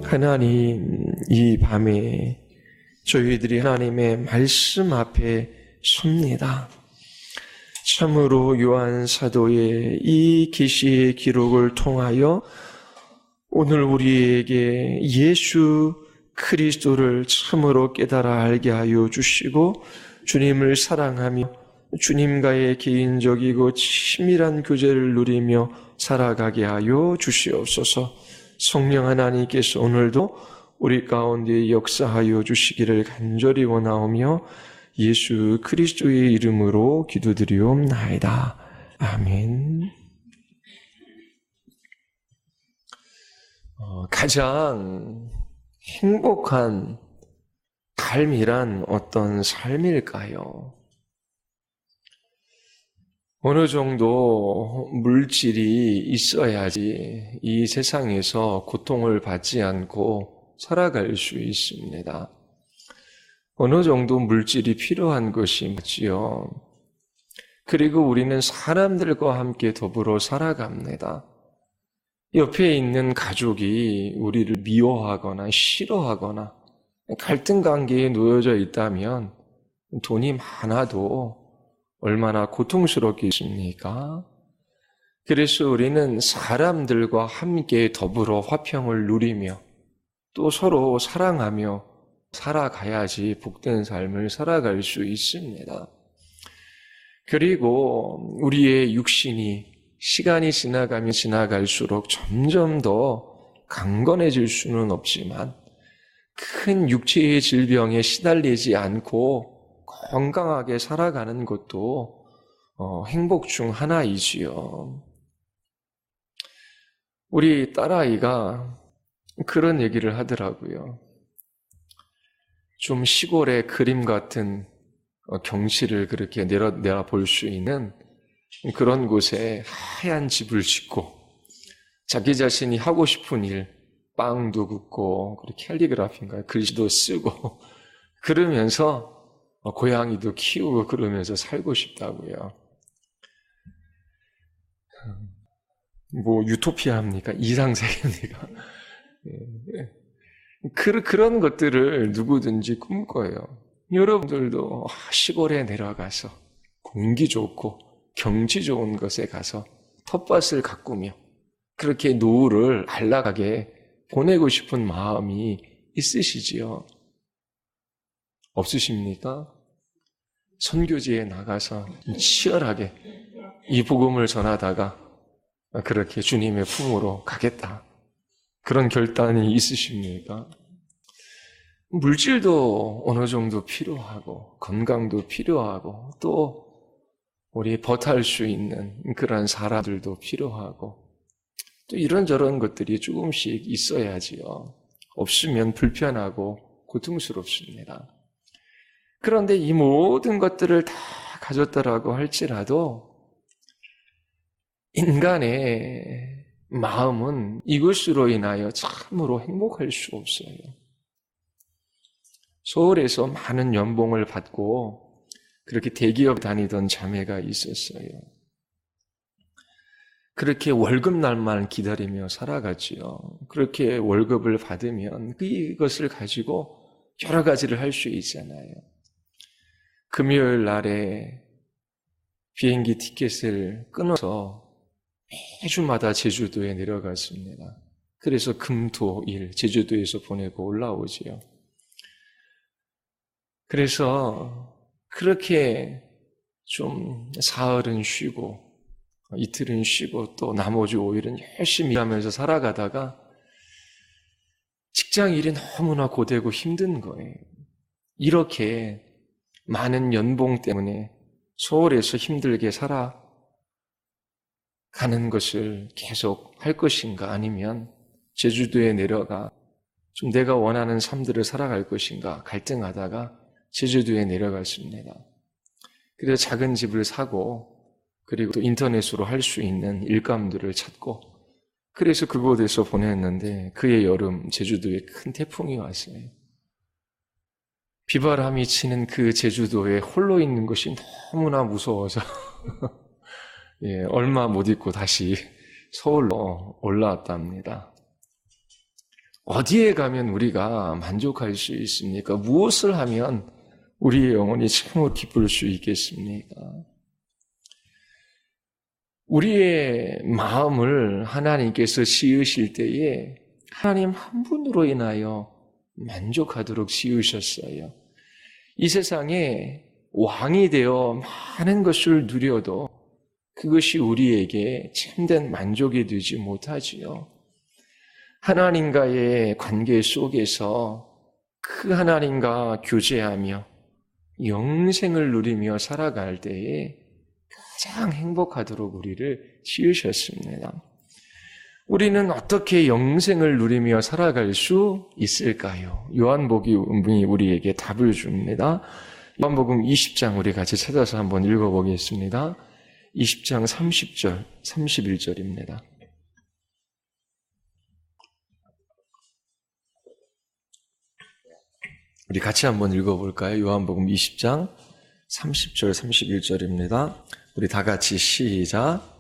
하나님, 이 밤에 저희들이 하나님의 말씀 앞에 섭니다. 참으로 요한 사도의 이 계시의 기록을 통하여 오늘 우리에게 예수 그리스도를 참으로 깨달아 알게 하여 주시고 주님을 사랑하며 주님과의 개인적이고 친밀한 교제를 누리며 살아가게 하여 주시옵소서. 성령 하나님께서 오늘도 우리 가운데 역사하여 주시기를 간절히 원하오며 예수 그리스도의 이름으로 기도드리옵나이다. 아멘. 가장 행복한 삶이란 어떤 삶일까요? 어느 정도 물질이 있어야지 이 세상에서 고통을 받지 않고 살아갈 수 있습니다. 어느 정도 물질이 필요한 것이 맞지요. 그리고 우리는 사람들과 함께 더불어 살아갑니다. 옆에 있는 가족이 우리를 미워하거나 싫어하거나 갈등 관계에 놓여져 있다면 돈이 많아도 얼마나 고통스럽겠습니까? 그래서 우리는 사람들과 함께 더불어 화평을 누리며 또 서로 사랑하며 살아가야지 복된 삶을 살아갈 수 있습니다. 그리고 우리의 육신이 시간이 지나가면 지나갈수록 점점 더 강건해질 수는 없지만 큰 육체의 질병에 시달리지 않고 건강하게 살아가는 것도 행복 중 하나이지요. 우리 딸아이가 그런 얘기를 하더라고요. 좀 시골의 그림 같은 경치를 그렇게 내려볼 수 있는 그런 곳에 하얀 집을 짓고 자기 자신이 하고 싶은 일, 빵도 굽고 캘리그라피인가요? 글씨도 쓰고 그러면서 고양이도 키우고 그러면서 살고 싶다고요. 뭐 유토피아입니까? 이상세계입니까? 그런 것들을 누구든지 꿈꿔요. 여러분들도 시골에 내려가서 공기 좋고 경치 좋은 곳에 가서 텃밭을 가꾸며 그렇게 노후를 안락하게 보내고 싶은 마음이 있으시지요? 없으십니까? 선교지에 나가서 치열하게 이 복음을 전하다가 그렇게 주님의 품으로 가겠다. 그런 결단이 있으십니까? 물질도 어느 정도 필요하고 건강도 필요하고 또 우리 버탈 수 있는 그런 사람들도 필요하고 또 이런저런 것들이 조금씩 있어야지요. 없으면 불편하고 고통스럽습니다. 그런데 이 모든 것들을 다 가졌다라고 할지라도 인간의 마음은 이것으로 인하여 참으로 행복할 수 없어요. 서울에서 많은 연봉을 받고 그렇게 대기업 다니던 자매가 있었어요. 그렇게 월급날만 기다리며 살아갔지요. 그렇게 월급을 받으면 이것을 가지고 여러 가지를 할 수 있잖아요. 금요일 날에 비행기 티켓을 끊어서 매주마다 제주도에 내려갔습니다. 그래서 금, 토, 일 제주도에서 보내고 올라오지요. 그래서 그렇게 좀 사흘은 쉬고 이틀은 쉬고 또 나머지 5일은 열심히 일하면서 살아가다가 직장 일이 너무나 고되고 힘든 거예요. 이렇게 많은 연봉 때문에 서울에서 힘들게 살아가는 것을 계속 할 것인가 아니면 제주도에 내려가 좀 내가 원하는 삶들을 살아갈 것인가 갈등하다가 제주도에 내려갔습니다. 그래서 작은 집을 사고 그리고 또 인터넷으로 할 수 있는 일감들을 찾고 그래서 그곳에서 보냈는데 그해 여름 제주도에 큰 태풍이 왔어요. 비바람이 치는 그 제주도에 홀로 있는 것이 너무나 무서워서 얼마 못 있고 다시 서울로 올라왔답니다. 어디에 가면 우리가 만족할 수 있습니까? 무엇을 하면 우리의 영혼이 참으로 기쁠 수 있겠습니까? 우리의 마음을 하나님께서 씌우실 때에 하나님 한 분으로 인하여 만족하도록 씌우셨어요. 이 세상에 왕이 되어 많은 것을 누려도 그것이 우리에게 참된 만족이 되지 못하지요. 하나님과의 관계 속에서 그 하나님과 교제하며 영생을 누리며 살아갈 때에 가장 행복하도록 우리를 지으셨습니다. 우리는 어떻게 영생을 누리며 살아갈 수 있을까요? 요한복음이 우리에게 답을 줍니다. 요한복음 20장 우리 같이 찾아서 한번 읽어보겠습니다. 20장 30절, 31절입니다. 우리 같이 한번 읽어볼까요? 요한복음 20장 30절, 31절입니다. 우리 다 같이 시작.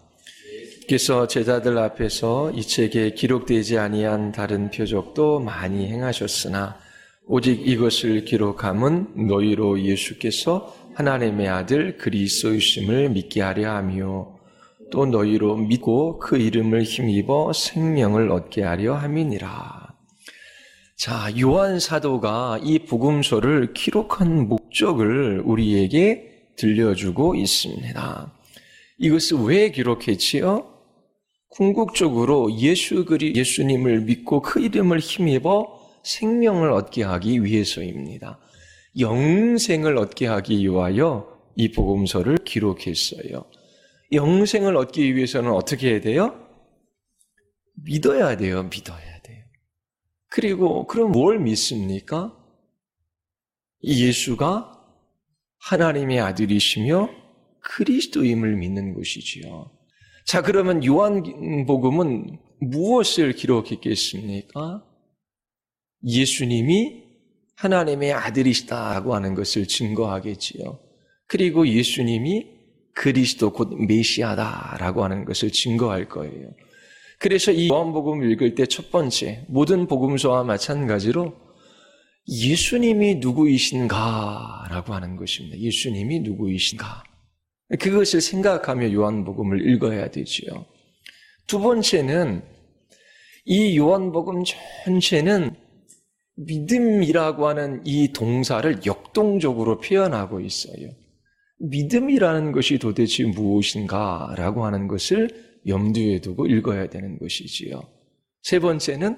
께서 제자들 앞에서 이 책에 기록되지 아니한 다른 표적도 많이 행하셨으나 오직 이것을 기록함은 너희로 예수께서 하나님의 아들 그리스도이심을 믿게 하려 하며 또 너희로 믿고 그 이름을 힘입어 생명을 얻게 하려 함이니라. 자, 요한 사도가 이 복음서를 기록한 목적을 우리에게 들려주고 있습니다. 이것을 왜 기록했지요? 궁극적으로 예수님을 믿고 그 이름을 힘입어 생명을 얻게 하기 위해서입니다. 영생을 얻게 하기 위하여 이 복음서를 기록했어요. 영생을 얻기 위해서는 어떻게 해야 돼요? 믿어야 돼요. 그리고 그럼 뭘 믿습니까? 예수가 하나님의 아들이시며 그리스도임을 믿는 것이지요. 자, 그러면 요한복음은 무엇을 기록했겠습니까? 예수님이 하나님의 아들이시다고 하는 것을 증거하겠지요. 그리고 예수님이 그리스도 곧 메시아다라고 하는 것을 증거할 거예요. 그래서 이 요한복음을 읽을 때 첫 번째, 모든 복음서와 마찬가지로 예수님이 누구이신가라고 하는 것입니다. 예수님이 누구이신가? 그것을 생각하며 요한복음을 읽어야 되지요. 두 번째는 이 요한복음 전체는 믿음이라고 하는 이 동사를 역동적으로 표현하고 있어요. 믿음이라는 것이 도대체 무엇인가라고 하는 것을 염두에 두고 읽어야 되는 것이지요. 세 번째는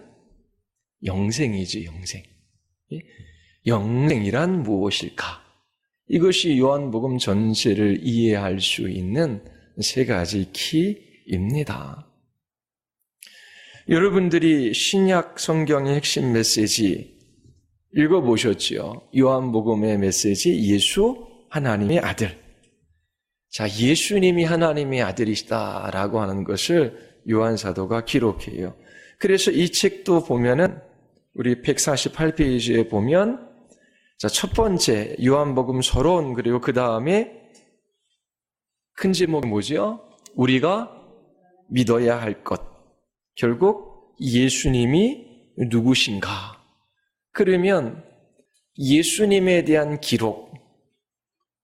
영생이지, 영생. 영생이란 무엇일까? 이것이 요한복음 전체를 이해할 수 있는 세 가지 키입니다. 여러분들이 신약 성경의 핵심 메시지 읽어보셨지요? 요한복음의 메시지, 예수 하나님의 아들. 자, 예수님이 하나님의 아들이시다라고 하는 것을 요한 사도가 기록해요. 그래서 이 책도 보면은 우리 148페이지에 보면 자, 첫 번째 요한복음 서론, 그리고 그 다음에 큰 제목이 뭐죠? 우리가 믿어야 할 것. 결국 예수님이 누구신가? 그러면 예수님에 대한 기록,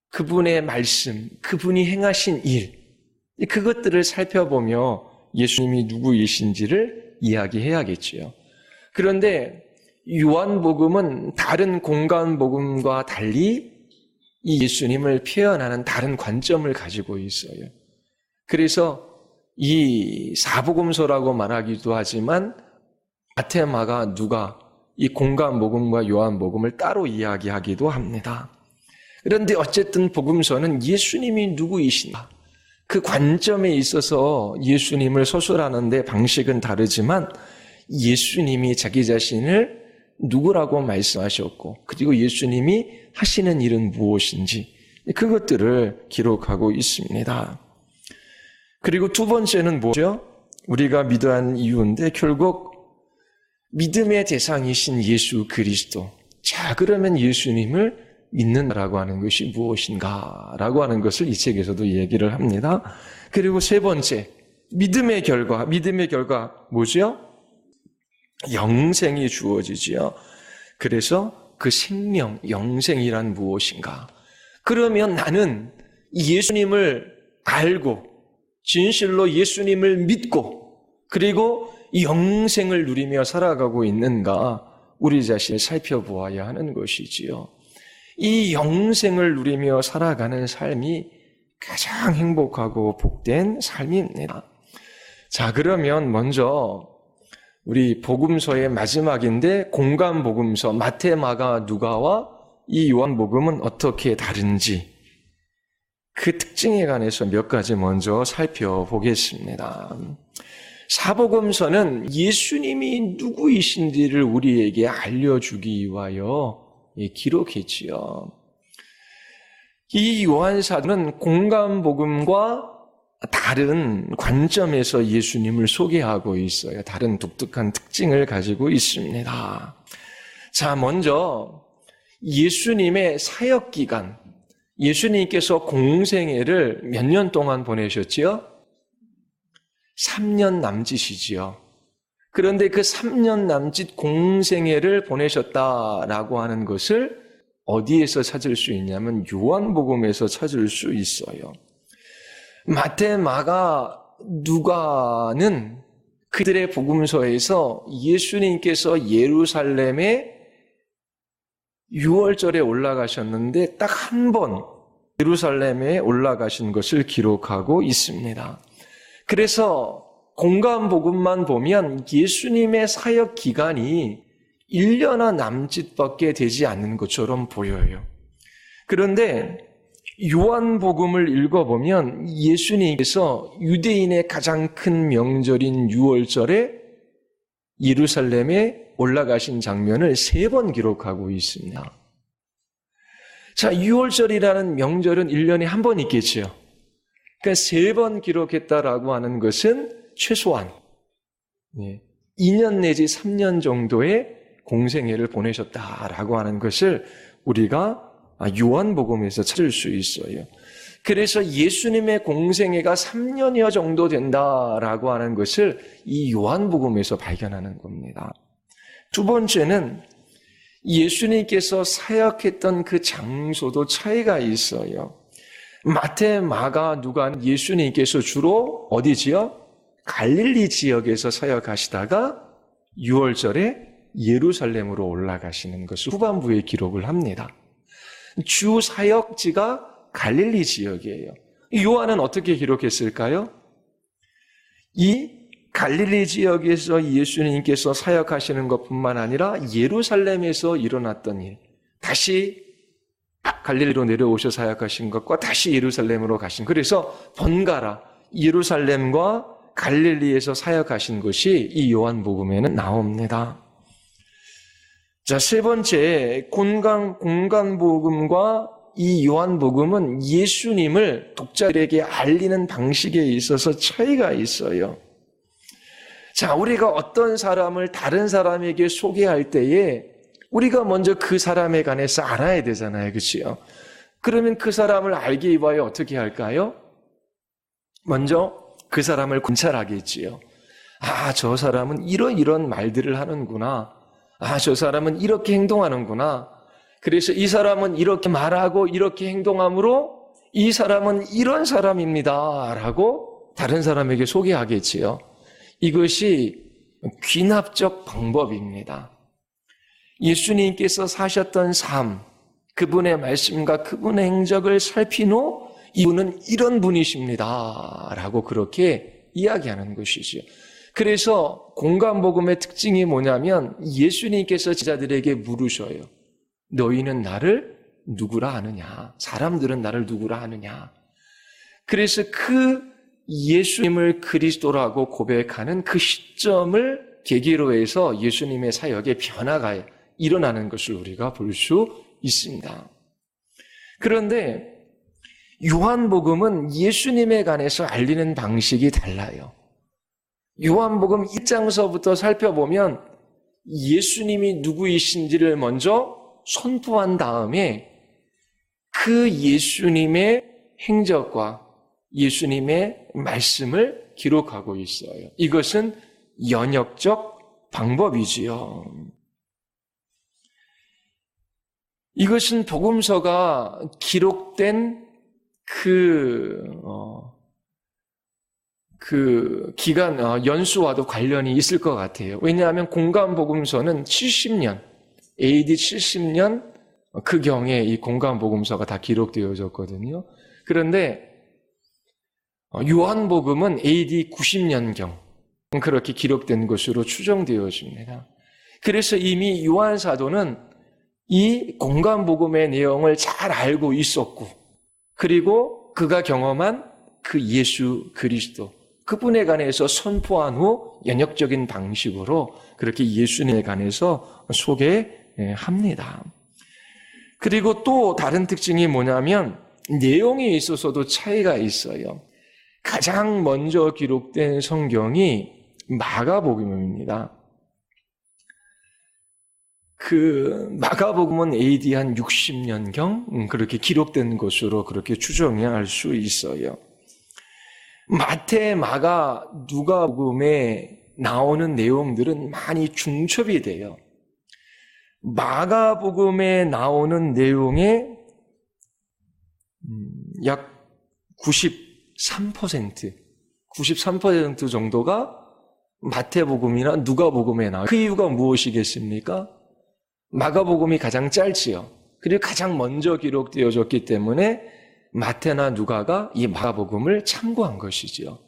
그분의 말씀, 그분이 행하신 일, 그것들을 살펴보며 예수님이 누구이신지를 이야기해야겠지요. 그런데 요한복음은 다른 공간복음과 달리 이 예수님을 표현하는 다른 관점을 가지고 있어요. 그래서 이 사복음서라고 말하기도 하지만 마태, 마가, 누가 이 공간복음과 요한복음을 따로 이야기하기도 합니다. 그런데 어쨌든 복음서는 예수님이 누구이신가? 그 관점에 있어서 예수님을 서술하는데 방식은 다르지만 예수님이 자기 자신을 누구라고 말씀하셨고 그리고 예수님이 하시는 일은 무엇인지 그것들을 기록하고 있습니다. 그리고 두 번째는 뭐죠? 우리가 믿어야 하는 이유인데 결국 믿음의 대상이신 예수 그리스도. 자, 그러면 예수님을 믿는다라고 하는 것이 무엇인가라고 하는 것을 이 책에서도 얘기를 합니다. 그리고 세 번째, 믿음의 결과 뭐죠? 영생이 주어지지요. 그래서 그 생명, 영생이란 무엇인가? 그러면 나는 예수님을 알고 진실로 예수님을 믿고 그리고 영생을 누리며 살아가고 있는가? 우리 자신을 살펴보아야 하는 것이지요. 이 영생을 누리며 살아가는 삶이 가장 행복하고 복된 삶입니다. 자, 그러면 먼저 우리 복음서의 마지막인데 공관복음서 마태, 마가, 누가와 이 요한복음은 어떻게 다른지 그 특징에 관해서 몇 가지 먼저 살펴보겠습니다. 사복음서는 예수님이 누구이신지를 우리에게 알려주기 위하여 기록했지요. 이 요한사도는 공관복음과 다른 관점에서 예수님을 소개하고 있어요. 다른 독특한 특징을 가지고 있습니다. 자, 먼저 예수님의 사역기간, 예수님께서 공생애를 몇 년 동안 보내셨지요? 3년 남짓이지요. 그런데 그 3년 남짓 공생애를 보내셨다라고 하는 것을 어디에서 찾을 수 있냐면 요한복음에서 찾을 수 있어요. 마태, 마가, 누가는 그들의 복음서에서 예수님께서 예루살렘에 6월절에 올라가셨는데 딱 한 번 예루살렘에 올라가신 것을 기록하고 있습니다. 그래서 공관복음만 보면 예수님의 사역 기간이 1년여 남짓밖에 되지 않는 것처럼 보여요. 그런데 요한복음을 읽어보면 예수님께서 유대인의 가장 큰 명절인 6월절에 예루살렘에 올라가신 장면을 3번 기록하고 있습니다. 자, 6월절이라는 명절은 1년에 한 번 있겠죠. 그러니까 3번 기록했다라고 하는 것은 최소한 2년 내지 3년 정도의 공생애를 보내셨다라고 하는 것을 우리가 요한복음에서 찾을 수 있어요. 그래서 예수님의 공생애가 3년여 정도 된다라고 하는 것을 이 요한복음에서 발견하는 겁니다. 두 번째는 예수님께서 사역했던 그 장소도 차이가 있어요. 마태, 마가, 누가는 예수님께서 주로 어디지요? 갈릴리 지역에서 사역하시다가 6월절에 예루살렘으로 올라가시는 것을 후반부에 기록을 합니다. 주 사역지가 갈릴리 지역이에요. 요한은 어떻게 기록했을까요? 이 갈릴리 지역에서 예수님께서 사역하시는 것뿐만 아니라 예루살렘에서 일어났던 일, 다시 갈릴리로 내려오셔 사역하신 것과 다시 예루살렘으로 가신, 그래서 번갈아 예루살렘과 갈릴리에서 사역하신 것이 이 요한복음에는 나옵니다. 자, 세 번째, 공관복음과 이 요한복음은 예수님을 독자들에게 알리는 방식에 있어서 차이가 있어요. 자, 우리가 어떤 사람을 다른 사람에게 소개할 때에 우리가 먼저 그 사람에 관해서 알아야 되잖아요. 그렇죠? 그러면 그 사람을 알기 위하여 어떻게 할까요? 먼저 그 사람을 관찰하겠지요. 아, 저 사람은 이런 말들을 하는구나. 아, 저 사람은 이렇게 행동하는구나. 그래서 이 사람은 이렇게 말하고 이렇게 행동함으로 이 사람은 이런 사람입니다. 라고 다른 사람에게 소개하겠지요. 이것이 귀납적 방법입니다. 예수님께서 사셨던 삶, 그분의 말씀과 그분의 행적을 살핀 후 이분은 이런 분이십니다. 라고 그렇게 이야기하는 것이죠. 그래서 공관복음의 특징이 뭐냐면 예수님께서 제자들에게 물으셔요. 너희는 나를 누구라 하느냐? 사람들은 나를 누구라 하느냐? 그래서 그 예수님을 그리스도라고 고백하는 그 시점을 계기로 해서 예수님의 사역의 변화가 일어나는 것을 우리가 볼 수 있습니다. 그런데 요한복음은 예수님에 관해서 알리는 방식이 달라요. 요한복음 1장서부터 살펴보면 예수님이 누구이신지를 먼저 선포한 다음에 그 예수님의 행적과 예수님의 말씀을 기록하고 있어요. 이것은 연역적 방법이지요. 이것은 복음서가 기록된 그 기간, 연수와도 관련이 있을 것 같아요. 왜냐하면 공간복음서는 70년, AD 70년 그 경에 이 공간복음서가 다 기록되어졌거든요. 그런데 요한복음은 AD 90년경 그렇게 기록된 것으로 추정되어집니다. 그래서 이미 요한 사도는 이 공간복음의 내용을 잘 알고 있었고, 그리고 그가 경험한 그 예수 그리스도, 그분에 관해서 선포한 후 연역적인 방식으로 그렇게 예수님에 관해서 소개합니다. 그리고 또 다른 특징이 뭐냐면 내용에 있어서도 차이가 있어요. 가장 먼저 기록된 성경이 마가복음입니다. 그 마가복음은 AD 한 60년경 그렇게 기록된 것으로 그렇게 추정할 수 있어요. 마태, 마가, 누가복음에 나오는 내용들은 많이 중첩이 돼요. 마가복음에 나오는 내용의 약 93% 정도가 마태복음이나 누가복음에 나와요. 그 이유가 무엇이겠습니까? 마가복음이 가장 짧지요. 그리고 가장 먼저 기록되어졌기 때문에 마태나 누가가 이 마가복음을 참고한 것이지요.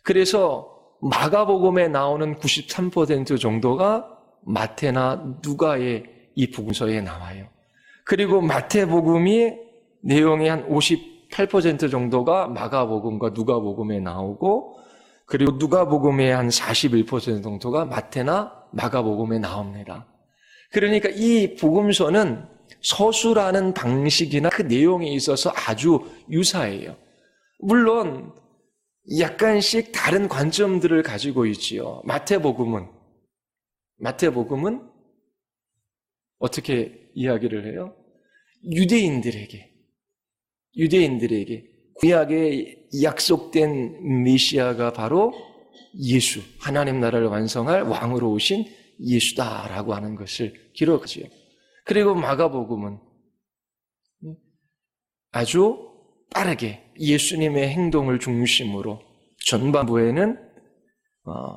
그래서 마가복음에 나오는 93% 정도가 마태나 누가의 이 복음서에 나와요. 그리고 마태복음이 내용의 한 58% 정도가 마가복음과 누가복음에 나오고, 그리고 누가복음의 한 41% 정도가 마태나 마가복음에 나옵니다. 그러니까 이 복음서는 서술하는 방식이나 그 내용에 있어서 아주 유사해요. 물론 약간씩 다른 관점들을 가지고 있지요. 마태복음은 어떻게 이야기를 해요? 유대인들에게 구약에 약속된 메시아가 바로 예수, 하나님 나라를 완성할 왕으로 오신 예수다라고 하는 것을 기록하지요. 그리고 마가복음은 아주 빠르게 예수님의 행동을 중심으로 전반부에는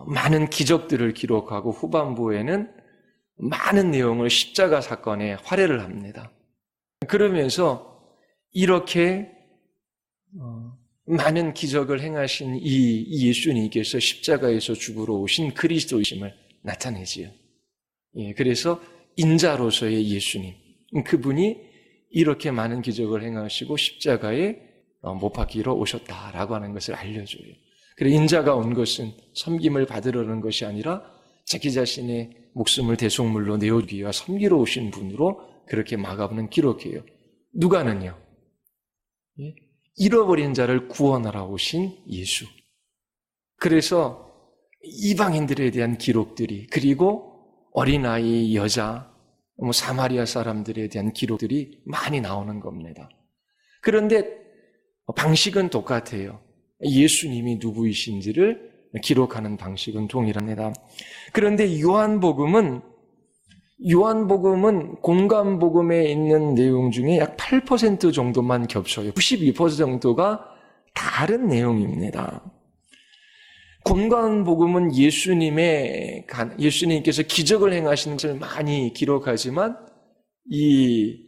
많은 기적들을 기록하고 후반부에는 많은 내용을 십자가 사건에 활애를 합니다. 그러면서 이렇게 많은 기적을 행하신 이 예수님께서 십자가에서 죽으러 오신 그리스도이심을 나타내지요. 그래서 인자로서의 예수님, 그분이 이렇게 많은 기적을 행하시고 십자가에 못 박히러 오셨다라고 하는 것을 알려줘요. 그래서 인자가 온 것은 섬김을 받으려는 것이 아니라 자기 자신의 목숨을 대속물로 내어주기 위해 섬기러 오신 분으로 그렇게 마가복음은 기록해요. 누가는요? 잃어버린 자를 구원하러 오신 예수. 그래서 이방인들에 대한 기록들이, 그리고 어린아이, 여자, 사마리아 사람들에 대한 기록들이 많이 나오는 겁니다. 그런데 방식은 똑같아요. 예수님이 누구이신지를 기록하는 방식은 동일합니다. 그런데 요한복음은 공간복음에 있는 내용 중에 약 8% 정도만 겹쳐요. 92% 정도가 다른 내용입니다. 공간복음은 예수님께서 기적을 행하신 것을 많이 기록하지만 이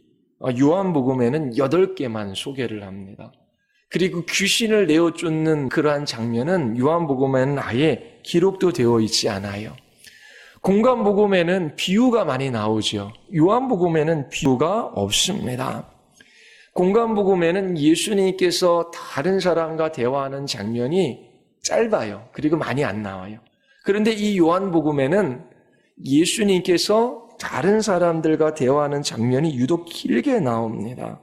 요한복음에는 8개만 소개를 합니다. 그리고 귀신을 내어쫓는 그러한 장면은 요한복음에는 아예 기록도 되어 있지 않아요. 공간복음에는 비유가 많이 나오죠. 요한복음에는 비유가 없습니다. 공간복음에는 예수님께서 다른 사람과 대화하는 장면이 짧아요. 그리고 많이 안 나와요. 그런데 이 요한복음에는 예수님께서 다른 사람들과 대화하는 장면이 유독 길게 나옵니다.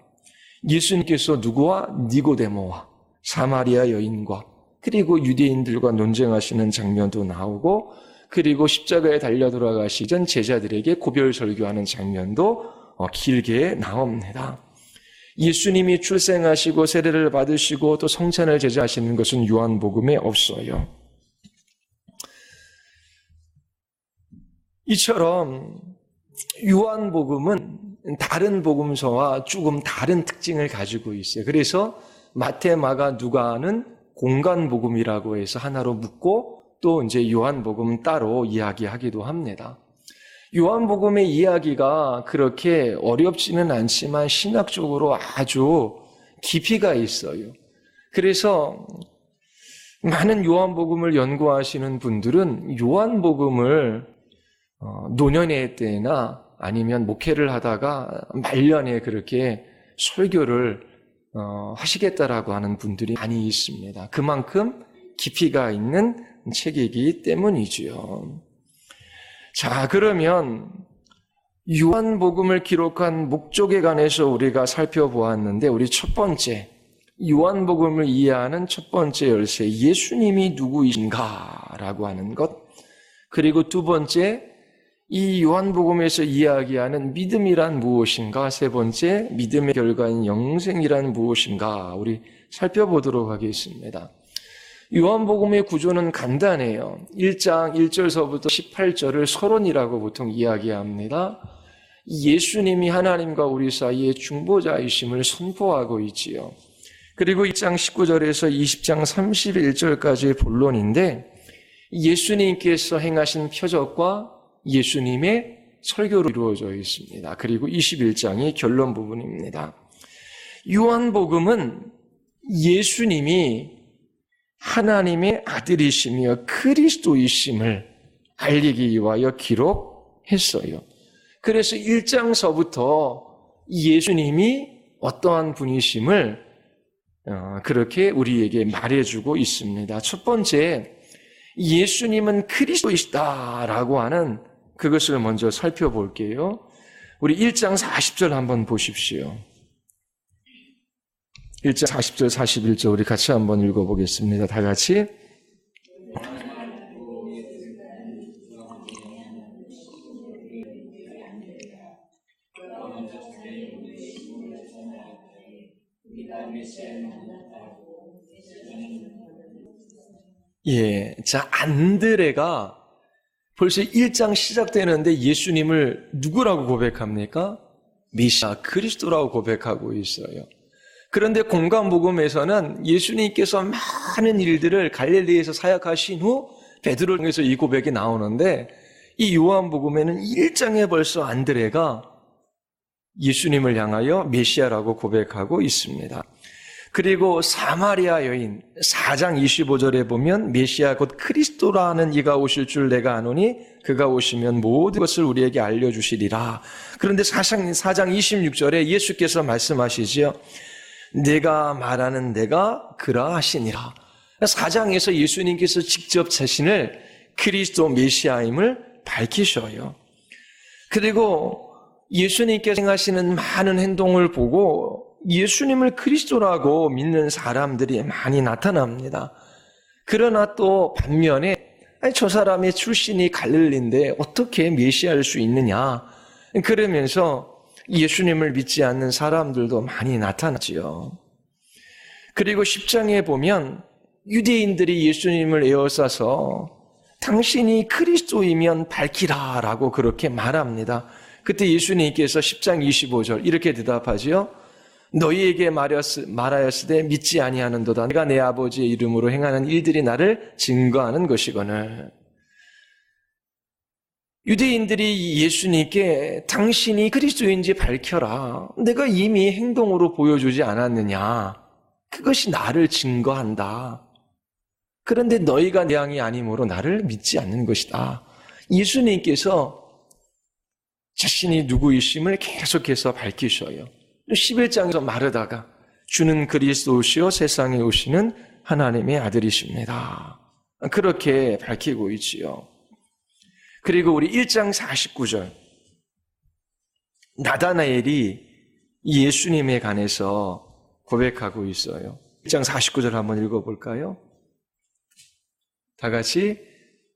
예수님께서 누구와? 니고데모와 사마리아 여인과 그리고 유대인들과 논쟁하시는 장면도 나오고, 그리고 십자가에 달려 돌아가시기 전 제자들에게 고별 설교하는 장면도 길게 나옵니다. 예수님이 출생하시고 세례를 받으시고 또 성찬을 제사하시는 것은 요한복음에 없어요. 이처럼 요한복음은 다른 복음서와 조금 다른 특징을 가지고 있어요. 그래서 마태, 마가, 누가는 공간복음이라고 해서 하나로 묶고 또 이제 요한복음 따로 이야기하기도 합니다. 요한복음의 이야기가 그렇게 어렵지는 않지만 신학적으로 아주 깊이가 있어요. 그래서 많은 요한복음을 연구하시는 분들은 요한복음을 노년의 때나 아니면 목회를 하다가 말년에 그렇게 설교를 하시겠다라고 하는 분들이 많이 있습니다. 그만큼 깊이가 있는 책이기 때문이지요. 자, 그러면 요한복음을 기록한 목적에 관해서 우리가 살펴보았는데, 우리 첫 번째, 요한복음을 이해하는 첫 번째 열쇠, 예수님이 누구이신가라고 하는 것. 그리고 두 번째, 이 요한복음에서 이야기하는 믿음이란 무엇인가. 세 번째, 믿음의 결과인 영생이란 무엇인가. 우리 살펴보도록 하겠습니다. 요한복음의 구조는 간단해요. 1장 1절서부터 18절을 서론이라고 보통 이야기합니다. 예수님이 하나님과 우리 사이의 중보자이심을 선포하고 있지요. 그리고 1장 19절에서 20장 31절까지의 본론인데, 예수님께서 행하신 표적과 예수님의 설교로 이루어져 있습니다. 그리고 21장이 결론 부분입니다. 요한복음은 예수님이 하나님의 아들이시며 그리스도이심을 알리기 위하여 기록했어요. 그래서 1장서부터 예수님이 어떠한 분이심을 그렇게 우리에게 말해주고 있습니다. 첫 번째, 예수님은 그리스도이시다라고 하는 그것을 먼저 살펴볼게요. 우리 1장 40절 한번 보십시오. 1장 40절 41절 우리 같이 한번 읽어보겠습니다. 다 같이. 예, 자, 안드레가 벌써 1장 시작되는데 예수님을 누구라고 고백합니까? 메시아 그리스도라고 고백하고 있어요. 그런데 공간복음에서는 예수님께서 많은 일들을 갈릴리에서 사역하신 후 베드로를 통해서 이 고백이 나오는데, 이 요한복음에는 1장에 벌써 안드레가 예수님을 향하여 메시아라고 고백하고 있습니다. 그리고 사마리아 여인 4장 25절에 보면 메시아 곧 그리스도라는 이가 오실 줄 내가 아노니 그가 오시면 모든 것을 우리에게 알려주시리라. 그런데 4장 26절에 예수께서 말씀하시지요. 내가 말하는 내가 그라 하시니라. 4장에서 예수님께서 직접 자신을 그리스도 메시아임을 밝히셔요. 그리고 예수님께서 행하시는 많은 행동을 보고 예수님을 그리스도라고 믿는 사람들이 많이 나타납니다. 그러나 또 반면에 저 사람의 출신이 갈릴리인데 어떻게 메시아일 수 있느냐, 그러면서 예수님을 믿지 않는 사람들도 많이 나타나지요. 그리고 10장에 보면 유대인들이 예수님을 에워싸서 당신이 그리스도이면 밝히라라고 그렇게 말합니다. 그때 예수님께서 10장 25절 이렇게 대답하지요. 너희에게 말하였으되 믿지 아니하는도다. 내가 내 아버지의 이름으로 행하는 일들이 나를 증거하는 것이거늘. 유대인들이 예수님께 당신이 그리스도인지 밝혀라. 내가 이미 행동으로 보여주지 않았느냐. 그것이 나를 증거한다. 그런데 너희가 내 양이 아니므로 나를 믿지 않는 것이다. 예수님께서 자신이 누구이심을 계속해서 밝히셔요. 11장에서 말하다가 주는 그리스도시요 세상에 오시는 하나님의 아들이십니다. 그렇게 밝히고 있지요. 그리고 우리 1장 49절 나다나엘이 예수님에 관해서 고백하고 있어요. 1장 49절 한번 읽어볼까요? 다 같이.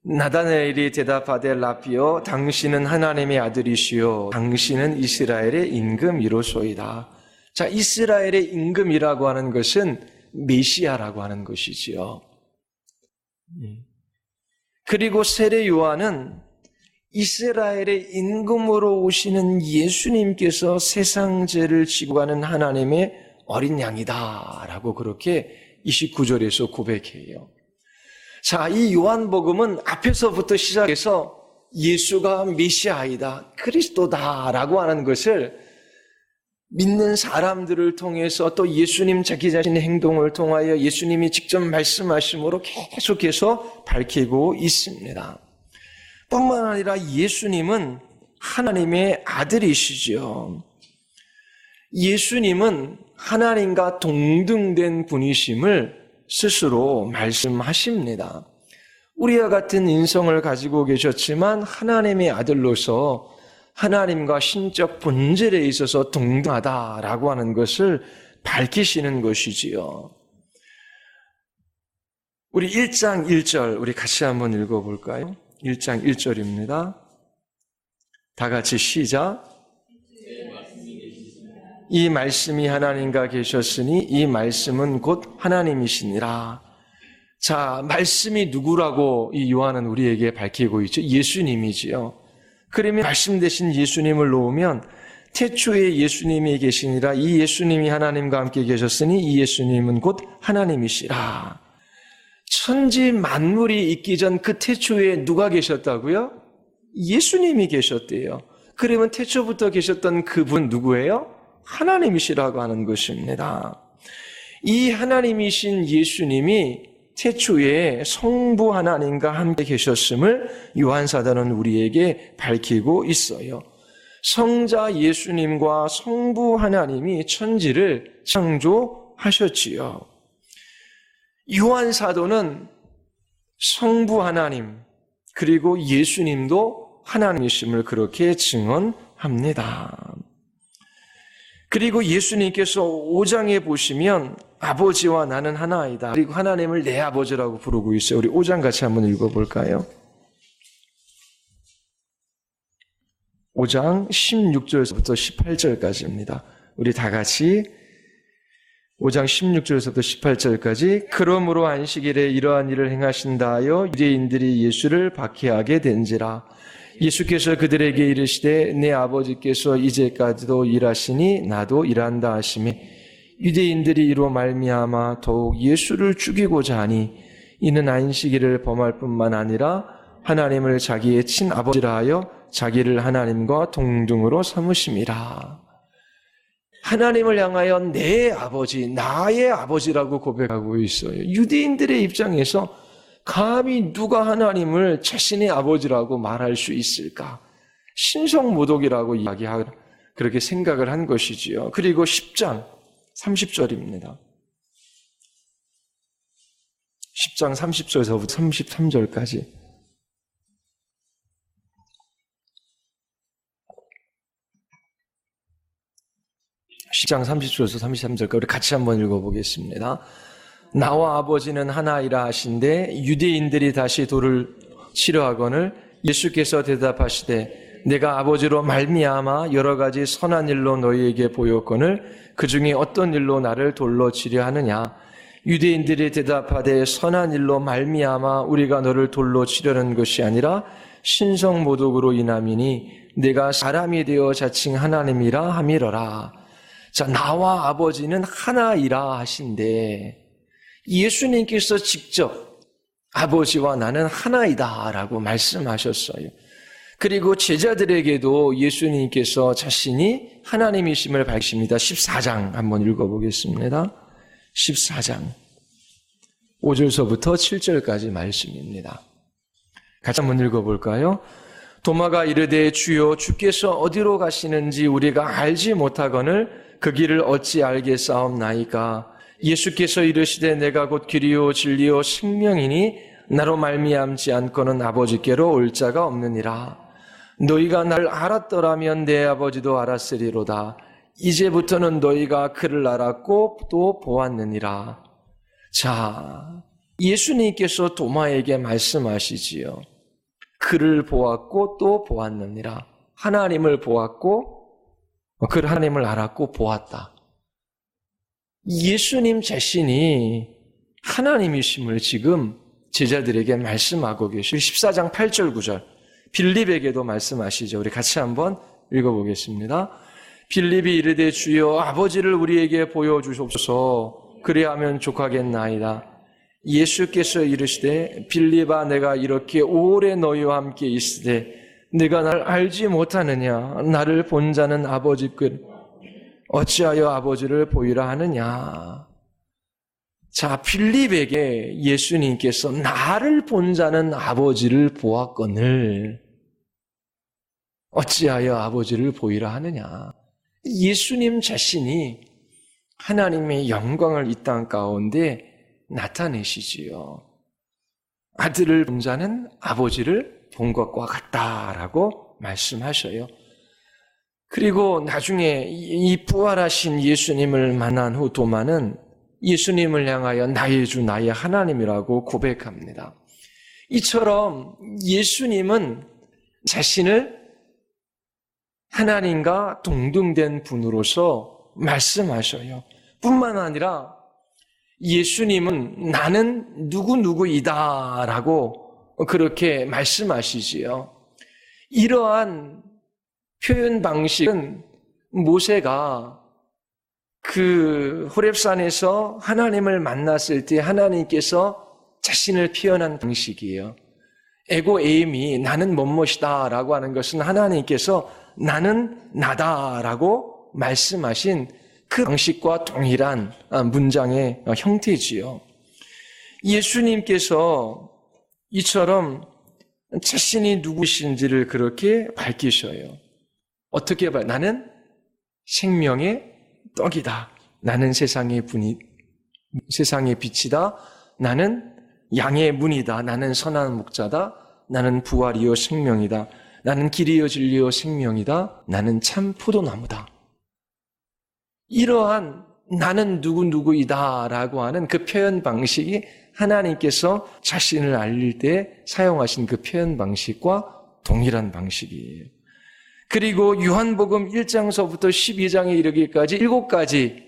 나다나엘이 대답하되 라비여 당신은 하나님의 아들이시요 당신은 이스라엘의 임금이로소이다. 자, 이스라엘의 임금이라고 하는 것은 메시아라고 하는 것이지요. 그리고 세례 요한은 이스라엘의 임금으로 오시는 예수님께서 세상 죄를 지고 가는 하나님의 어린 양이다 라고 그렇게 29절에서 고백해요. 자, 이 요한복음은 앞에서부터 시작해서 예수가 메시아이다, 그리스도다라고 하는 것을 믿는 사람들을 통해서 또 예수님 자기 자신의 행동을 통하여 예수님이 직접 말씀하심으로 계속해서 밝히고 있습니다. 뿐만 아니라 예수님은 하나님의 아들이시죠. 예수님은 하나님과 동등된 분이심을 스스로 말씀하십니다. 우리와 같은 인성을 가지고 계셨지만 하나님의 아들로서 하나님과 신적 본질에 있어서 동등하다라고 하는 것을 밝히시는 것이지요. 우리 1장 1절 우리 같이 한번 읽어볼까요? 1장 1절입니다. 다 같이 시작. 이 말씀이 하나님과 계셨으니 이 말씀은 곧 하나님이시니라. 자, 말씀이 누구라고 이 요한은 우리에게 밝히고 있죠? 예수님이지요. 그러면 말씀 대신 예수님을 놓으면 태초에 예수님이 계시니라. 이 예수님이 하나님과 함께 계셨으니 이 예수님은 곧 하나님이시라. 천지 만물이 있기 전 그 태초에 누가 계셨다고요? 예수님이 계셨대요. 그러면 태초부터 계셨던 그분 누구예요? 하나님이시라고 하는 것입니다. 이 하나님이신 예수님이 태초에 성부 하나님과 함께 계셨음을 요한사도는 우리에게 밝히고 있어요. 성자 예수님과 성부 하나님이 천지를 창조하셨지요. 요한사도는 성부 하나님 그리고 예수님도 하나님이심을 그렇게 증언합니다. 그리고 예수님께서 5장에 보시면 아버지와 나는 하나이다. 그리고 하나님을 내 아버지라고 부르고 있어요. 우리 5장 같이 한번 읽어볼까요? 5장 16절에서부터 18절까지입니다. 우리 다 같이 5장 16절에서부터 18절까지 그러므로 안식일에 이러한 일을 행하신다 하여 유대인들이 예수를 박해하게 된지라. 예수께서 그들에게 이르시되 내 아버지께서 이제까지도 일하시니 나도 일한다 하시매 유대인들이 이로 말미암아 더욱 예수를 죽이고자 하니 이는 안식일을 범할 뿐만 아니라 하나님을 자기의 친아버지라 하여 자기를 하나님과 동등으로 삼으심이라. 하나님을 향하여 내 아버지, 나의 아버지라고 고백하고 있어요. 유대인들의 입장에서 감히 누가 하나님을 자신의 아버지라고 말할 수 있을까? 신성모독이라고 그렇게 생각을 한 것이지요. 그리고 10장 30절입니다. 10장 30절에서부터 33절까지. (10장 30절에서 33절까지) 우리 같이 한번 읽어보겠습니다. 나와 아버지는 하나이라 하신대 유대인들이 다시 돌을 치려하거늘 예수께서 대답하시되 내가 아버지로 말미암아 여러 가지 선한 일로 너희에게 보였거늘 그 중에 어떤 일로 나를 돌로 치려 하느냐. 유대인들이 대답하되 선한 일로 말미암아 우리가 너를 돌로 치려는 것이 아니라 신성모독으로 인함이니 내가 사람이 되어 자칭 하나님이라 함이러라. 자, 나와 아버지는 하나이라 하신대 예수님께서 직접 아버지와 나는 하나이다 라고 말씀하셨어요. 그리고 제자들에게도 예수님께서 자신이 하나님이심을 밝히십니다. 14장 한번 읽어보겠습니다. 14장 5절서부터 7절까지 말씀입니다. 같이 한번 읽어볼까요? 도마가 이르되 주여 주께서 어디로 가시는지 우리가 알지 못하거늘 그 길을 어찌 알겠사옵나이까. 예수께서 이르시되 내가 곧 길이요 진리요 생명이니 나로 말미암지 않고는 아버지께로 올 자가 없느니라. 너희가 나를 알았더라면 내 아버지도 알았으리로다. 이제부터는 너희가 그를 알았고 또 보았느니라. 자, 예수님께서 도마에게 말씀하시지요. 그를 보았고 또 보았느니라. 하나님을 보았고 그 하나님을 알았고 보았다. 예수님 자신이 하나님이심을 지금 제자들에게 말씀하고 계시고 14장 8절 9절 빌립에게도 말씀하시죠. 우리 같이 한번 읽어보겠습니다. 빌립이 이르되 주여 아버지를 우리에게 보여주옵소서. 그리하면 족하겠나이다. 예수께서 이르시되 빌립아 내가 이렇게 오래 너희와 함께 있으되 네가 날 알지 못하느냐. 나를 본 자는 아버지께 어찌하여 아버지를 보이라 하느냐. 자, 빌립에게 예수님께서 나를 본 자는 아버지를 보았거늘 어찌하여 아버지를 보이라 하느냐. 예수님 자신이 하나님의 영광을 이 땅 가운데 나타내시지요. 아들을 본 자는 아버지를 본 것과 같다라고 말씀하셔요. 그리고 나중에 이 부활하신 예수님을 만난 후 도마는 예수님을 향하여 나의 주 나의 하나님이라고 고백합니다. 이처럼 예수님은 자신을 하나님과 동등된 분으로서 말씀하셔요. 뿐만 아니라 예수님은 나는 누구누구이다라고 그렇게 말씀하시지요. 이러한 표현 방식은 모세가 그 호렙산에서 하나님을 만났을 때 하나님께서 자신을 표현한 방식이에요. 에고 에임이 나는 뭐뭐이다라고 하는 것은 하나님께서 나는 나다라고 말씀하신 그 방식과 동일한 문장의 형태지요. 예수님께서 이처럼 자신이 누구신지를 그렇게 밝히셔요. 어떻게 봐요? 나는 생명의 떡이다. 나는 세상의 빛이다. 나는 양의 문이다. 나는 선한 목자다. 나는 부활이요 생명이다. 나는 길이요 진리요 생명이다. 나는 참 포도나무다. 이러한 나는 누구누구이다 라고 하는 그 표현 방식이 하나님께서 자신을 알릴 때 사용하신 그 표현 방식과 동일한 방식이에요. 그리고 요한복음 1장서부터 12장에 이르기까지 7가지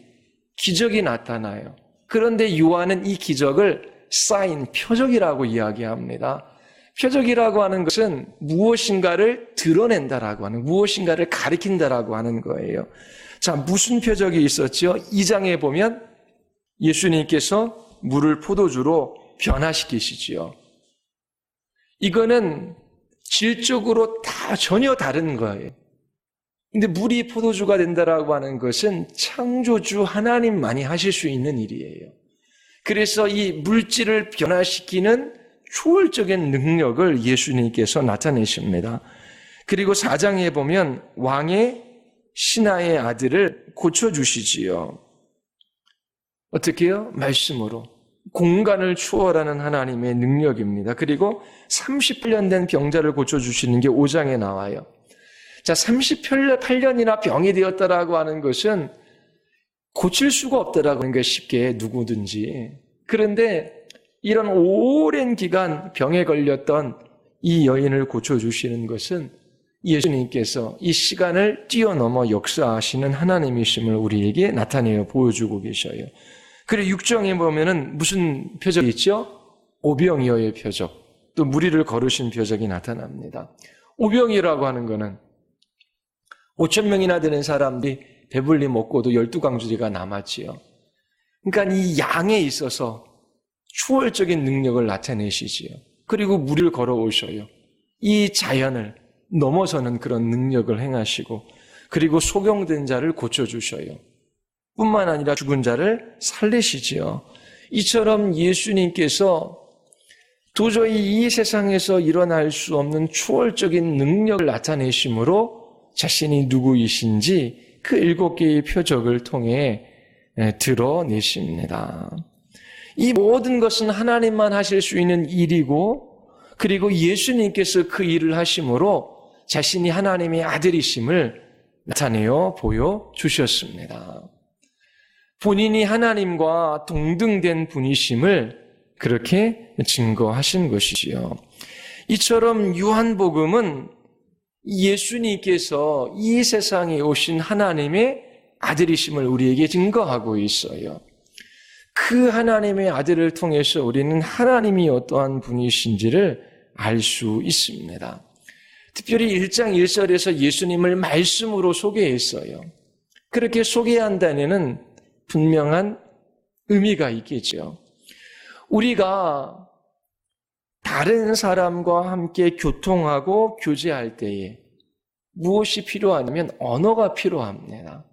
기적이 나타나요. 그런데 요한은 이 기적을 사인, 표적이라고 이야기합니다. 표적이라고 하는 것은 무엇인가를 드러낸다라고 하는, 무엇인가를 가리킨다라고 하는 거예요. 자, 무슨 표적이 있었죠? 2장에 보면 예수님께서 물을 포도주로 변화시키시지요. 이거는 질적으로 다 전혀 다른 거예요. 근데 물이 포도주가 된다라고 하는 것은 창조주 하나님만이 하실 수 있는 일이에요. 그래서 이 물질을 변화시키는 초월적인 능력을 예수님께서 나타내십니다. 그리고 4장에 보면 왕의 신하의 아들을 고쳐주시지요. 어떻게 해요? 말씀으로. 공간을 초월하는 하나님의 능력입니다. 그리고 38년 된 병자를 고쳐주시는 게 5장에 나와요. 자, 38년이나 병이 되었다라고 하는 것은 고칠 수가 없다라고 하는 게 쉽게 누구든지. 그런데 이런 오랜 기간 병에 걸렸던 이 여인을 고쳐주시는 것은 예수님께서 이 시간을 뛰어넘어 역사하시는 하나님이심을 우리에게 나타내어 보여주고 계셔요. 그리고 6장에 보면은 무슨 표적이 있죠? 오병이어의 표적, 또 무리를 걸으신 표적이 나타납니다. 오병이라고 하는 거는 5,000명이나 되는 사람들이 배불리 먹고도 12광주리가 남았지요. 그러니까 이 양에 있어서 초월적인 능력을 나타내시지요. 그리고 무리를 걸어오셔요. 이 자연을 넘어서는 그런 능력을 행하시고, 그리고 소경된 자를 고쳐주셔요. 뿐만 아니라 죽은 자를 살리시지요. 이처럼 예수님께서 도저히 이 세상에서 일어날 수 없는 초월적인 능력을 나타내심으로 자신이 누구이신지 그 7개의 표적을 통해 드러내십니다. 이 모든 것은 하나님만 하실 수 있는 일이고, 그리고 예수님께서 그 일을 하심으로 자신이 하나님의 아들이심을 나타내어 보여주셨습니다. 본인이 하나님과 동등된 분이심을 그렇게 증거하신 것이지요. 이처럼 요한복음은 예수님께서 이 세상에 오신 하나님의 아들이심을 우리에게 증거하고 있어요. 그 하나님의 아들을 통해서 우리는 하나님이 어떠한 분이신지를 알 수 있습니다. 특별히 1장 1절에서 예수님을 말씀으로 소개했어요. 그렇게 소개한 데에는 분명한 의미가 있겠죠. 우리가 다른 사람과 함께 교통하고 교제할 때에 무엇이 필요하냐면 언어가 필요합니다.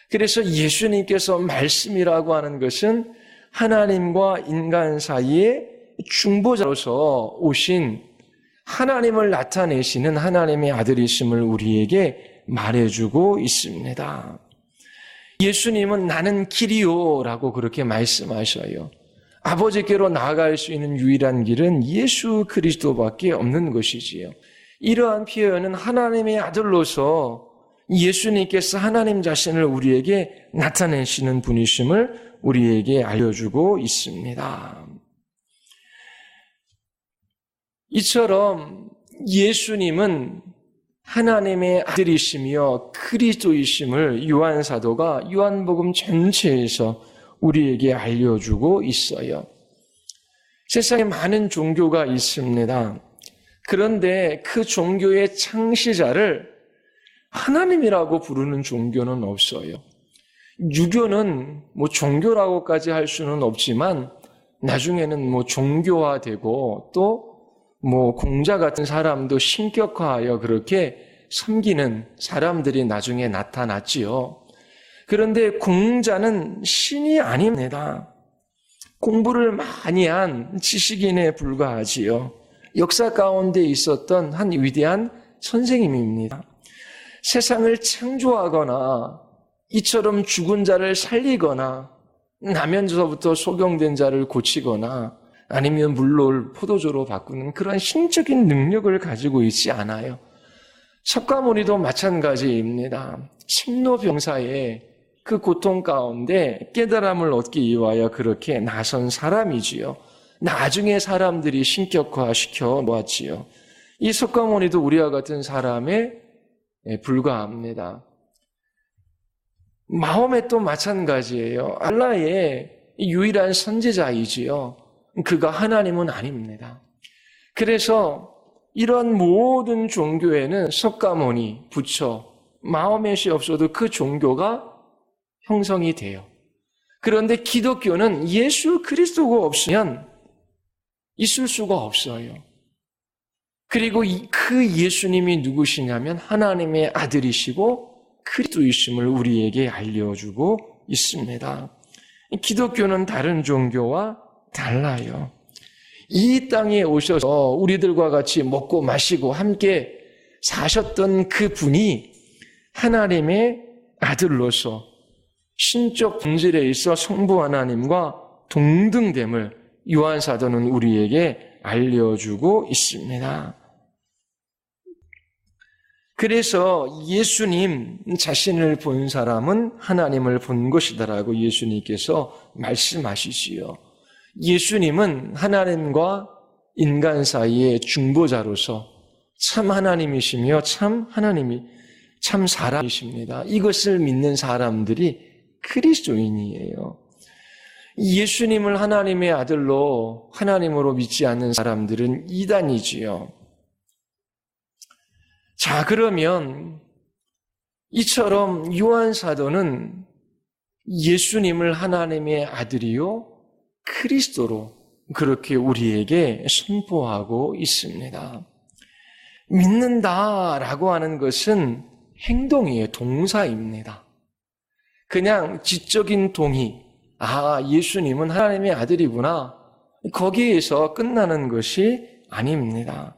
그래서 예수님께서 말씀이라고 하는 것은 하나님과 인간 사이의 중보자로서 오신 하나님을 나타내시는 하나님의 아들이심을 우리에게 말해주고 있습니다. 예수님은 나는 길이요라고 그렇게 말씀하셔요. 아버지께로 나아갈 수 있는 유일한 길은 예수 그리스도밖에 없는 것이지요. 이러한 표현은 하나님의 아들로서 예수님께서 하나님 자신을 우리에게 나타내시는 분이심을 우리에게 알려주고 있습니다. 이처럼 예수님은 하나님의 아들이시며 그리스도이심을 요한 사도가 요한복음 전체에서 우리에게 알려주고 있어요. 세상에 많은 종교가 있습니다. 그런데 그 종교의 창시자를 하나님이라고 부르는 종교는 없어요. 유교는 종교라고까지 할 수는 없지만 나중에는 종교화되고 또 공자 같은 사람도 신격화하여 그렇게 섬기는 사람들이 나중에 나타났지요. 그런데 공자는 신이 아닙니다. 공부를 많이 한 지식인에 불과하지요. 역사 가운데 있었던 한 위대한 선생님입니다. 세상을 창조하거나 이처럼 죽은 자를 살리거나 나면서부터 소경된 자를 고치거나 아니면 물로 포도주로 바꾸는 그런 신적인 능력을 가지고 있지 않아요. 석가모니도 마찬가지입니다. 심노병사의 그 고통 가운데 깨달음을 얻기 위하여 그렇게 나선 사람이지요. 나중에 사람들이 신격화시켜 놓았지요. 이 석가모니도 우리와 같은 사람에 불과합니다. 마호멧도 마찬가지예요. 알라의 유일한 선지자이지요. 그가 하나님은 아닙니다. 그래서 이런 모든 종교에는 석가모니, 부처, 마호멧이 없어도 그 종교가 형성이 돼요. 그런데 기독교는 예수 그리스도가 없으면 있을 수가 없어요. 그리고 그 예수님이 누구시냐면 하나님의 아들이시고 그리스도이심을 우리에게 알려주고 있습니다. 기독교는 다른 종교와 달라요. 이 땅에 오셔서 우리들과 같이 먹고 마시고 함께 사셨던 그 분이 하나님의 아들로서 신적 본질에 있어 성부 하나님과 동등됨을 요한 사도는 우리에게 알려주고 있습니다. 그래서 예수님 자신을 본 사람은 하나님을 본 것이다라고 예수님께서 말씀하시지요. 예수님은 하나님과 인간 사이의 중보자로서 참 하나님이시며 참 사람이십니다. 이것을 믿는 사람들이 그리스도인이에요. 예수님을 하나님의 아들로 하나님으로 믿지 않는 사람들은 이단이지요. 자, 그러면 이처럼 요한 사도는 예수님을 하나님의 아들이요 그리스도로 그렇게 우리에게 선포하고 있습니다. 믿는다라고 하는 것은 행동이에요. 동사입니다. 그냥 지적인 동의, 예수님은 하나님의 아들이구나, 거기에서 끝나는 것이 아닙니다.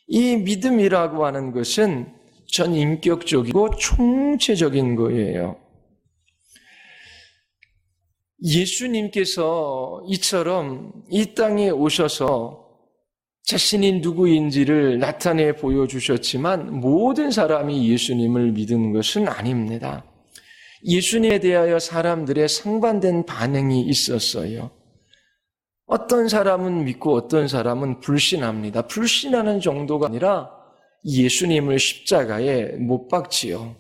이 믿음이라고 하는 것은 전인격적이고 총체적인 거예요. 예수님께서 이처럼 이 땅에 오셔서 자신이 누구인지를 나타내 보여주셨지만 모든 사람이 예수님을 믿은 것은 아닙니다. 예수님에 대하여 사람들의 상반된 반응이 있었어요. 어떤 사람은 믿고 어떤 사람은 불신합니다. 불신하는 정도가 아니라 예수님을 십자가에 못 박지요.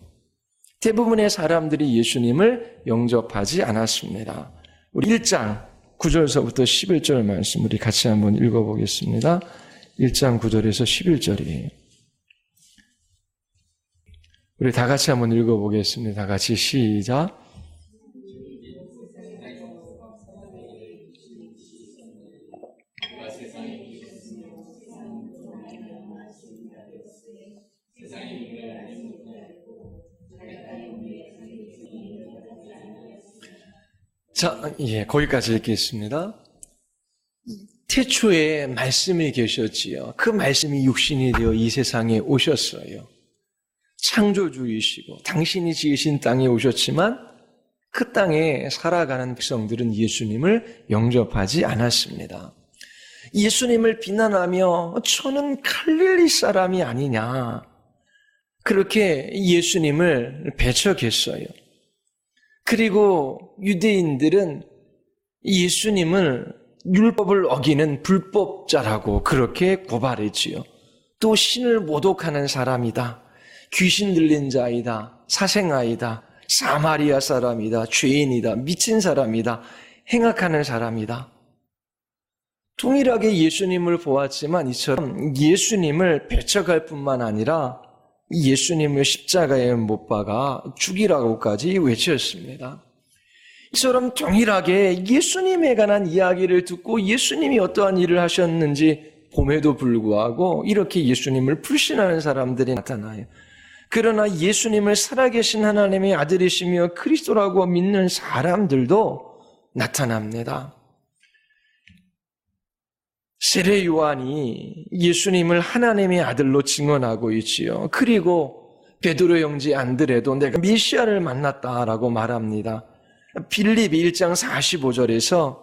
대부분의 사람들이 예수님을 영접하지 않았습니다. 우리 1장 9절서부터 11절 말씀 우리 같이 한번 읽어보겠습니다. 1장 9절에서 11절이에요. 우리 다 같이 한번 읽어보겠습니다. 다 같이 시작. 자, 거기까지 읽겠습니다. 태초에 말씀이 계셨지요. 그 말씀이 육신이 되어 이 세상에 오셨어요. 창조주이시고 당신이 지으신 땅에 오셨지만 그 땅에 살아가는 백성들은 예수님을 영접하지 않았습니다. 예수님을 비난하며 저는 갈릴리 사람이 아니냐, 그렇게 예수님을 배척했어요. 그리고 유대인들은 예수님을 율법을 어기는 불법자라고 그렇게 고발했지요. 또 신을 모독하는 사람이다, 귀신 들린 자이다, 사생아이다, 사마리아 사람이다, 죄인이다, 미친 사람이다, 행악하는 사람이다. 동일하게 예수님을 보았지만 이처럼 예수님을 배척할 뿐만 아니라 예수님을 십자가에 못 박아 죽이라고까지 외쳤습니다. 이처럼 동일하게 예수님에 관한 이야기를 듣고 예수님이 어떠한 일을 하셨는지 봄에도 불구하고 이렇게 예수님을 불신하는 사람들이 나타나요. 그러나 예수님을 살아계신 하나님의 아들이시며 그리스도라고 믿는 사람들도 나타납니다. 세례 요한이 예수님을 하나님의 아들로 증언하고 있지요. 그리고 베드로 형제 안드레도 내가 메시아를 만났다라고 말합니다. 빌립이 1장 45절에서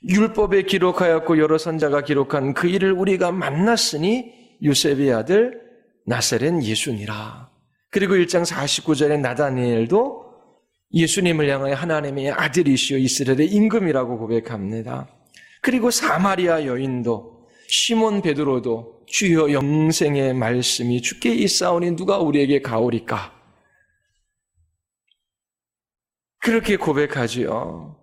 율법에 기록하였고 여러 선자가 기록한 그 일을 우리가 만났으니 요셉의 아들 나사렛 예수니라. 그리고 1장 49절에 나다니엘도 예수님을 향하여 하나님의 아들이시여 이스라엘의 임금이라고 고백합니다. 그리고 사마리아 여인도, 시몬 베드로도 주여 영생의 말씀이 주께 있사오니 누가 우리에게 가오리까? 그렇게 고백하지요.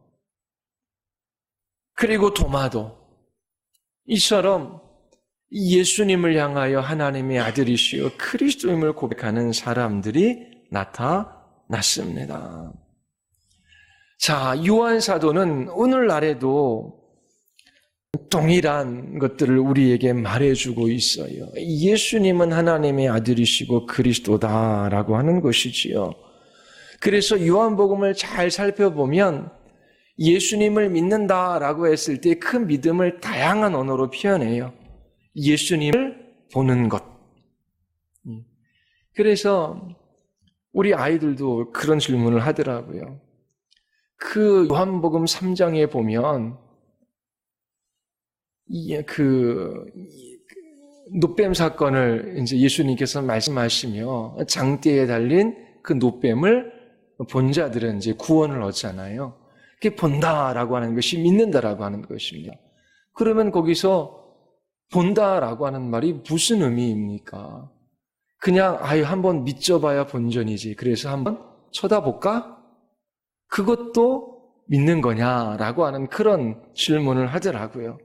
그리고 도마도 이처럼 예수님을 향하여 하나님의 아들이시여 그리스도임을 고백하는 사람들이 나타났습니다. 자, 요한 사도는 오늘날에도 동일한 것들을 우리에게 말해주고 있어요. 예수님은 하나님의 아들이시고 그리스도다라고 하는 것이지요. 그래서 요한복음을 잘 살펴보면 예수님을 믿는다라고 했을 때 그 믿음을 다양한 언어로 표현해요. 예수님을 보는 것. 그래서 우리 아이들도 그런 질문을 하더라고요. 그 요한복음 3장에 보면 노뱀 사건을 이제 예수님께서 말씀하시며 장대에 달린 그 노뱀을 본 자들은 이제 구원을 얻잖아요. 그게 본다라고 하는 것이 믿는다라고 하는 것입니다. 그러면 거기서 본다라고 하는 말이 무슨 의미입니까? 그냥 한번 믿져봐야 본전이지. 그래서 한번 쳐다볼까? 그것도 믿는 거냐라고 하는 그런 질문을 하더라고요.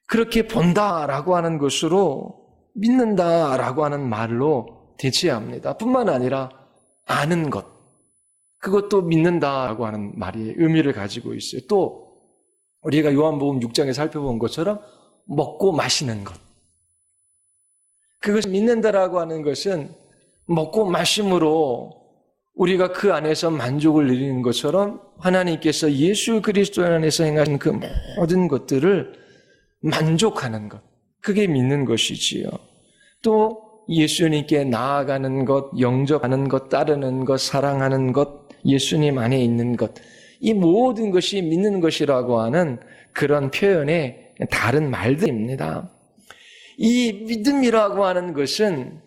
그렇게 본다라고 하는 것으로 믿는다라고 하는 말로 대체합니다. 뿐만 아니라 아는 것, 그것도 믿는다라고 하는 말이 의미를 가지고 있어요. 또 우리가 요한복음 6장에 살펴본 것처럼 먹고 마시는 것, 그것을 믿는다라고 하는 것은 먹고 마심으로 우리가 그 안에서 만족을 누리는 것처럼 하나님께서 예수 그리스도 안에서 행하신 그 모든 것들을 만족하는 것, 그게 믿는 것이지요. 또 예수님께 나아가는 것, 영접하는 것, 따르는 것, 사랑하는 것, 예수님 안에 있는 것, 이 모든 것이 믿는 것이라고 하는 그런 표현의 다른 말들입니다. 이 믿음이라고 하는 것은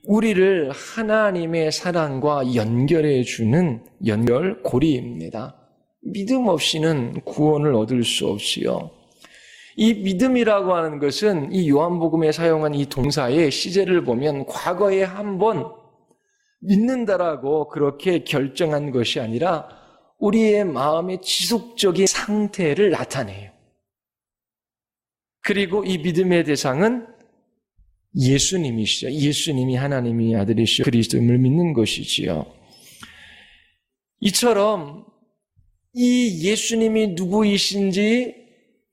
우리를 하나님의 사랑과 연결해 주는 연결고리입니다. 믿음 없이는 구원을 얻을 수 없지요. 이 믿음이라고 하는 것은 이 요한복음에 사용한 이 동사의 시제를 보면 과거에 한번 믿는다라고 그렇게 결정한 것이 아니라 우리의 마음의 지속적인 상태를 나타내요. 그리고 이 믿음의 대상은 예수님이시죠. 예수님이 하나님의 아들이시죠. 그리스도임을 믿는 것이지요. 이처럼 이 예수님이 누구이신지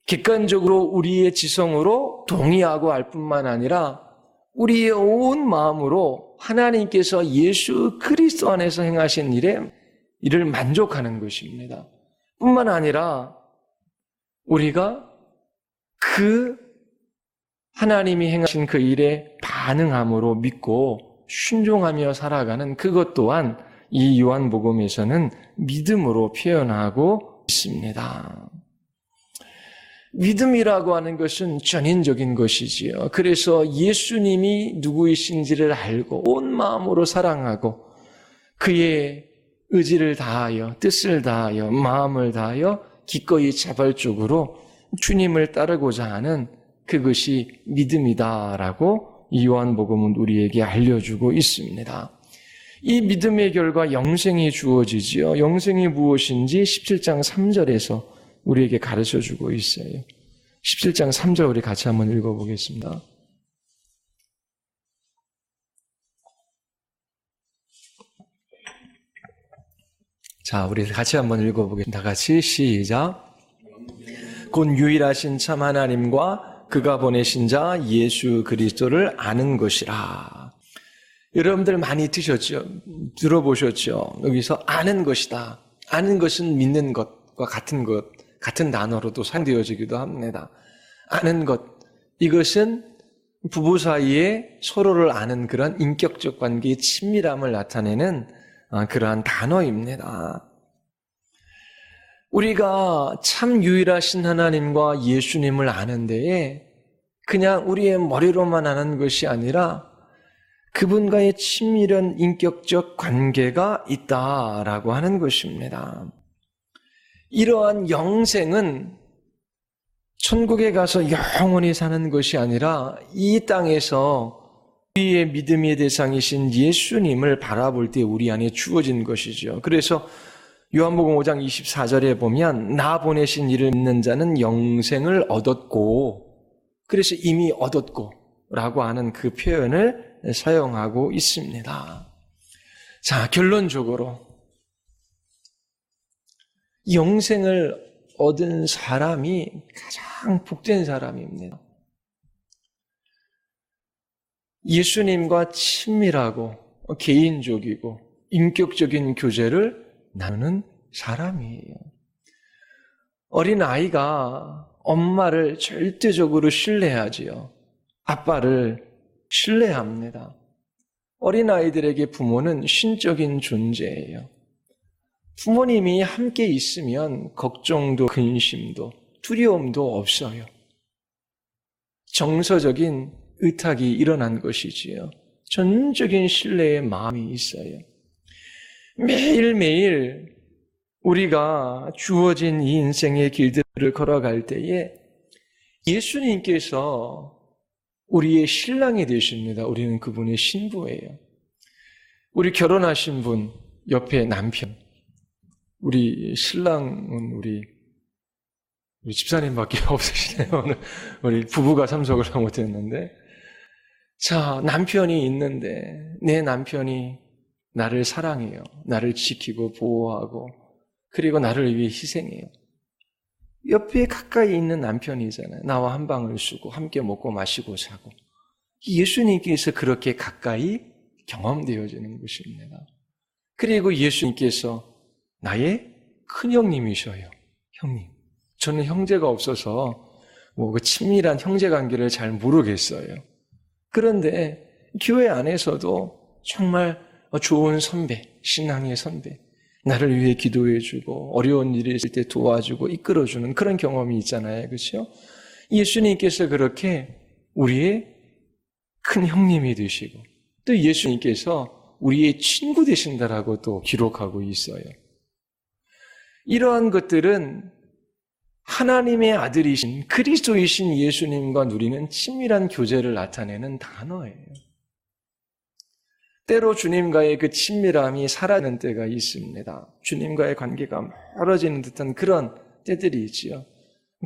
객관적으로 우리의 지성으로 동의하고 알 뿐만 아니라 우리의 온 마음으로 하나님께서 예수 그리스도 안에서 행하신 이를 만족하는 것입니다. 뿐만 아니라 우리가 그 하나님이 행하신 그 일에 반응함으로 믿고 순종하며 살아가는 그것 또한 이 요한복음에서는 믿음으로 표현하고 있습니다. 믿음이라고 하는 것은 전인적인 것이지요. 그래서 예수님이 누구이신지를 알고 온 마음으로 사랑하고 그의 의지를 다하여 뜻을 다하여 마음을 다하여 기꺼이 자발적으로 주님을 따르고자 하는 그것이 믿음이다라고 이 요한복음은 우리에게 알려주고 있습니다. 이 믿음의 결과 영생이 주어지지요. 영생이 무엇인지 17장 3절에서 우리에게 가르쳐주고 있어요. 17장 3절 우리 같이 한번 읽어보겠습니다. 자, 우리 같이 한번 읽어보겠습니다. 다 같이 시작. 곧 유일하신 참 하나님과 그가 보내신 자 예수 그리스도를 아는 것이라. 여러분들 많이 들어보셨죠? 여기서 아는 것이다. 아는 것은 믿는 것과 같은 단어로도 사용되어지기도 합니다. 아는 것. 이것은 부부 사이에 서로를 아는 그런 인격적 관계의 친밀함을 나타내는 그러한 단어입니다. 우리가 참 유일하신 하나님과 예수님을 아는 데에 그냥 우리의 머리로만 아는 것이 아니라 그분과의 친밀한 인격적 관계가 있다라고 하는 것입니다. 이러한 영생은 천국에 가서 영원히 사는 것이 아니라 이 땅에서 우리의 믿음의 대상이신 예수님을 바라볼 때 우리 안에 주어진 것이죠. 그래서 요한복음 5장 24절에 보면 나 보내신 이를 믿는 자는 영생을 얻었고, 그래서 이미 얻었고 라고 하는 그 표현을 사용하고 있습니다. 자, 결론적으로 영생을 얻은 사람이 가장 복된 사람입니다. 예수님과 친밀하고 개인적이고 인격적인 교제를 나누는 사람이에요. 어린아이가 엄마를 절대적으로 신뢰하지요. 아빠를 신뢰합니다. 어린아이들에게 부모는 신적인 존재예요. 부모님이 함께 있으면 걱정도 근심도 두려움도 없어요. 정서적인 의탁이 일어난 것이지요. 전적인 신뢰의 마음이 있어요. 매일매일 우리가 주어진 이 인생의 길들을 걸어갈 때에 예수님께서 우리의 신랑이 되십니다. 우리는 그분의 신부예요. 우리 결혼하신 분 옆에 남편, 우리 신랑은 우리 집사님밖에 없으시네요. 오늘 우리 부부가 참석을 못했는데, 자, 남편이 있는데 내 남편이 나를 사랑해요. 나를 지키고 보호하고 그리고 나를 위해 희생해요. 옆에 가까이 있는 남편이잖아요. 나와 한 방을 쓰고 함께 먹고 마시고 자고. 예수님께서 그렇게 가까이 경험되어지는 것입니다. 그리고 예수님께서 나의 큰형님이셔요. 형님. 저는 형제가 없어서 그 친밀한 형제관계를 잘 모르겠어요. 그런데 교회 안에서도 정말 좋은 선배, 신앙의 선배, 나를 위해 기도해주고 어려운 일이 있을 때 도와주고 이끌어주는 그런 경험이 있잖아요. 그렇죠? 예수님께서 그렇게 우리의 큰 형님이 되시고 또 예수님께서 우리의 친구 되신다라고 또 기록하고 있어요. 이러한 것들은 하나님의 아들이신 그리스도이신 예수님과 누리는 친밀한 교제를 나타내는 단어예요. 때로 주님과의 그 친밀함이 사라지는 때가 있습니다. 주님과의 관계가 멀어지는 듯한 그런 때들이 있지요.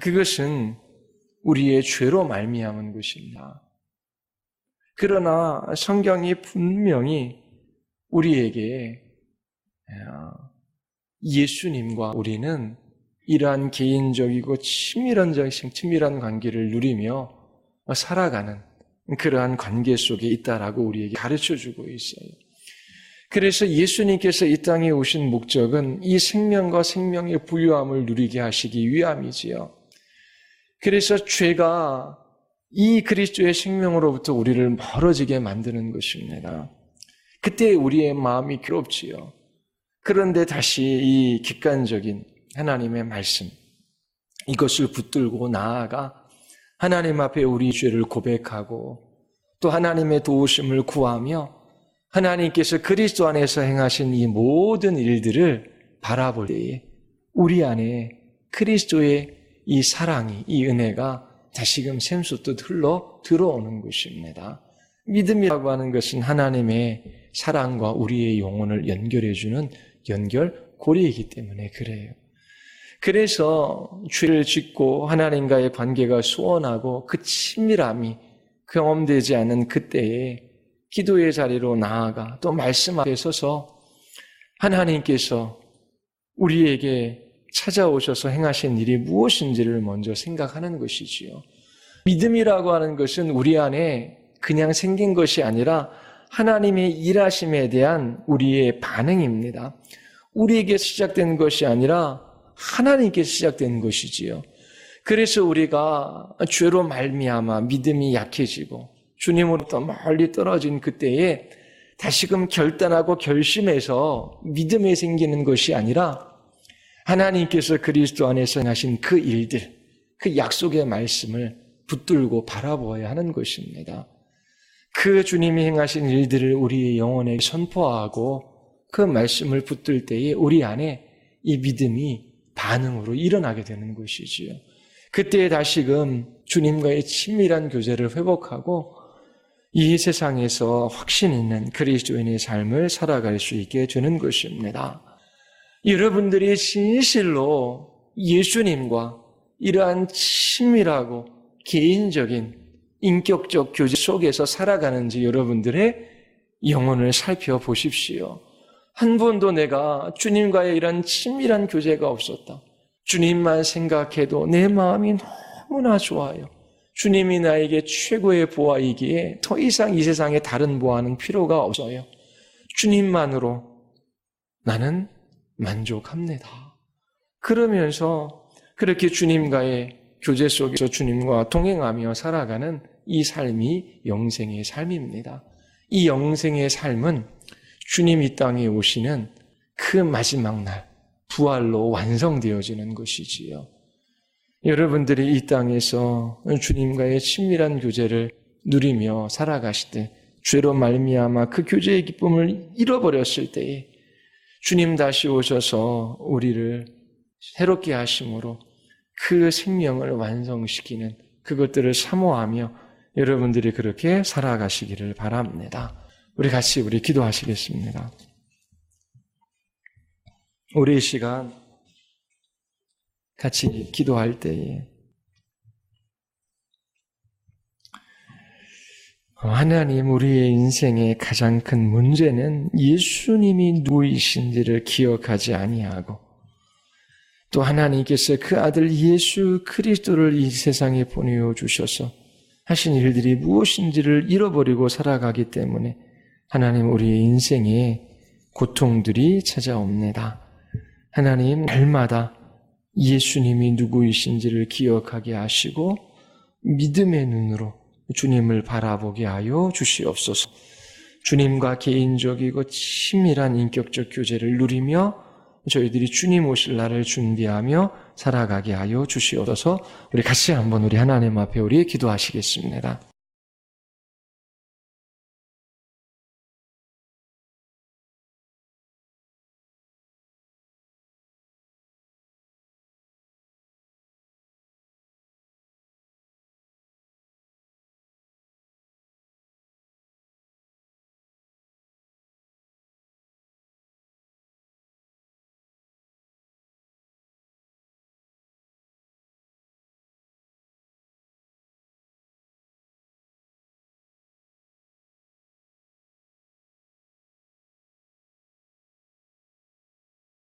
그것은 우리의 죄로 말미암은 것입니다. 그러나 성경이 분명히 우리에게 예수님과 우리는 이러한 개인적이고 친밀한 관계를 누리며 살아가는 그러한 관계 속에 있다라고 우리에게 가르쳐주고 있어요. 그래서 예수님께서 이 땅에 오신 목적은 이 생명과 생명의 부유함을 누리게 하시기 위함이지요. 그래서 죄가 이 그리스도의 생명으로부터 우리를 멀어지게 만드는 것입니다. 그때 우리의 마음이 괴롭지요. 그런데 다시 이 객관적인 하나님의 말씀, 이것을 붙들고 나아가 하나님 앞에 우리 죄를 고백하고 또 하나님의 도우심을 구하며 하나님께서 그리스도 안에서 행하신 이 모든 일들을 바라볼 때에 우리 안에 그리스도의 이 사랑이, 이 은혜가 다시금 샘솟듯 흘러 들어오는 것입니다. 믿음이라고 하는 것은 하나님의 사랑과 우리의 영혼을 연결해주는 연결고리이기 때문에 그래요. 그래서 죄를 짓고 하나님과의 관계가 소원하고 그 친밀함이 경험되지 않은 그때에 기도의 자리로 나아가 또 말씀 앞에 서서 하나님께서 우리에게 찾아오셔서 행하신 일이 무엇인지를 먼저 생각하는 것이지요. 믿음이라고 하는 것은 우리 안에 그냥 생긴 것이 아니라 하나님의 일하심에 대한 우리의 반응입니다. 우리에게 시작된 것이 아니라 하나님께 시작된 것이지요. 그래서 우리가 죄로 말미암아 믿음이 약해지고 주님으로부터 멀리 떨어진 그때에 다시금 결단하고 결심해서 믿음이 생기는 것이 아니라 하나님께서 그리스도 안에서 하신 그 일들, 그 약속의 말씀을 붙들고 바라보아야 하는 것입니다. 그 주님이 행하신 일들을 우리의 영혼에 선포하고 그 말씀을 붙들 때에 우리 안에 이 믿음이 반응으로 일어나게 되는 것이지요. 그때 다시금 주님과의 친밀한 교제를 회복하고 이 세상에서 확신 있는 그리스도인의 삶을 살아갈 수 있게 되는 것입니다. 여러분들이 진실로 예수님과 이러한 친밀하고 개인적인 인격적 교제 속에서 살아가는지 여러분들의 영혼을 살펴보십시오. 한 번도 내가 주님과의 이런 친밀한 교제가 없었다. 주님만 생각해도 내 마음이 너무나 좋아요. 주님이 나에게 최고의 보아이기에 더 이상 이 세상에 다른 보아는 필요가 없어요. 주님만으로 나는 만족합니다. 그러면서 그렇게 주님과의 교제 속에서 주님과 동행하며 살아가는 이 삶이 영생의 삶입니다. 이 영생의 삶은 주님 이 땅에 오시는 그 마지막 날 부활로 완성되어지는 것이지요. 여러분들이 이 땅에서 주님과의 친밀한 교제를 누리며 살아가실 때 죄로 말미암아 그 교제의 기쁨을 잃어버렸을 때에 주님 다시 오셔서 우리를 새롭게 하심으로 그 생명을 완성시키는 그것들을 사모하며 여러분들이 그렇게 살아가시기를 바랍니다. 우리 같이 기도하시겠습니다. 우리 이 시간 같이 기도할 때에 하나님, 우리의 인생의 가장 큰 문제는 예수님이 누구이신지를 기억하지 아니하고 또 하나님께서 그 아들 예수 그리스도를 이 세상에 보내어 주셔서 하신 일들이 무엇인지를 잃어버리고 살아가기 때문에 하나님, 우리의 인생에 고통들이 찾아옵니다. 하나님, 날마다 예수님이 누구이신지를 기억하게 하시고 믿음의 눈으로 주님을 바라보게 하여 주시옵소서. 주님과 개인적이고 친밀한 인격적 교제를 누리며 저희들이 주님 오실 날을 준비하며 살아가게 하여 주시옵소서. 우리 같이 한번 우리 하나님 앞에 기도하시겠습니다.